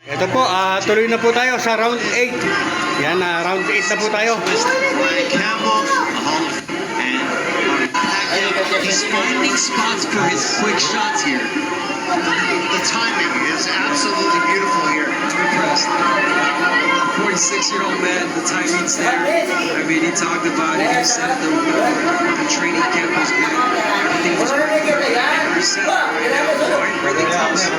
Ito po, tuloy na po tayo sa round 8. Yan, round 8 na po tayo. He's finding spots for his quick shots here. The timing is absolutely beautiful here. I'm impressed. A 46-year-old man, the timing's there. I mean, he talked about it. He said the training camp was good. Everything was great. Every set right now, really close.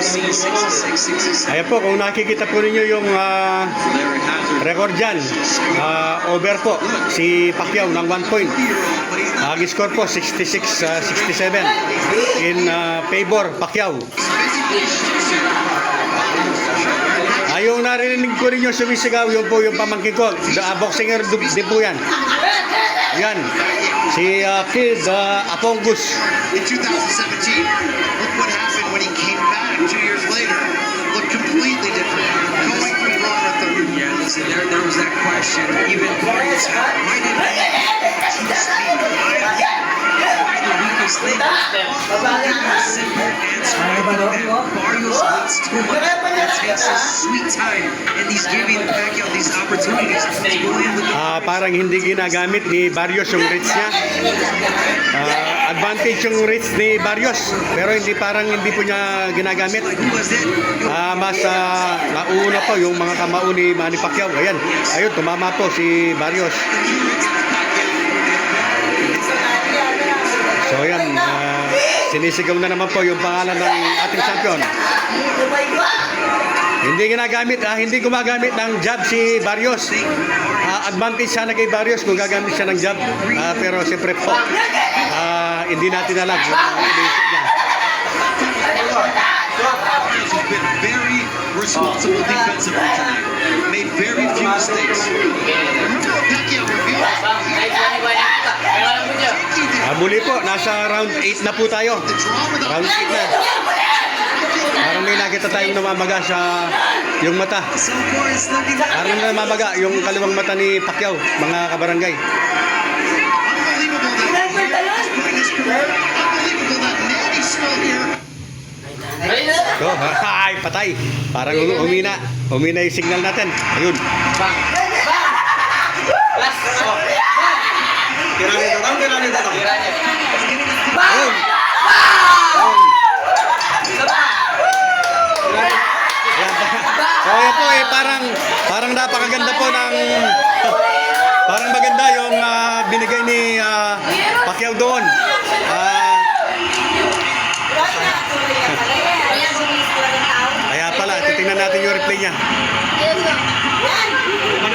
66, 67. Ayan po, kung nakikita po ninyo yung Larry Hazard. record dyan, over po si Pacquiao ng 1 point. Nag-score po 66-67 in favor Pacquiao. Yung narinig ko rin yung sumisigaw, yun po yung pamangkin ko, boxinger din po yan. Yan, si Kid Apongus. In 2017, look what happened when he came back 2 years later. Looked completely different. Going from bronze to Yeah, listen, there was that question. Even Barrios, why did he speed? Why the weakest link? I'll give you a simple answer. Barrios waits too much. It takes a sweet time, and he's giving Pacquiao these opportunities to go in with the Parang hindi ginagamit ni Barrios yung reach niya. Advantage yung reach ni Barrios, pero hindi po niya ginagamit. Mas nauna po yung mga kamao ni Manny Pacquiao. Ayan, ayun, tumama po si Barrios. So ayan, sinisigaw na naman po yung pangalan ng ating champion. Hindi gumagamit ng jab si Barrios. Advantage sana kay Barrios kung gagamit siya ng jab. Pero siyempre po, hindi natin alam kung ano yung basic niya. He's been very responsible defensively tonight. Made very few mistakes. Pacquiao reveals Muli po, nasa round 8 na po tayo. Round 8 na. Parang may nakita tayong namamaga sa yung mata. So far, it's looking like Parang namamaga yung kaliwang mata ni Pacquiao, mga kabarangay. unbelievable that he's putting his career. Unbelievable that Manny's still here. So, ay, patay. Parang umina. Umina yung signal natin. Ayun. Ayun. So, ayan po parang napakaganda po ng parang maganda yung binigay ni Pacquiao doon. Kaya pala, titingnan natin yung replay niya.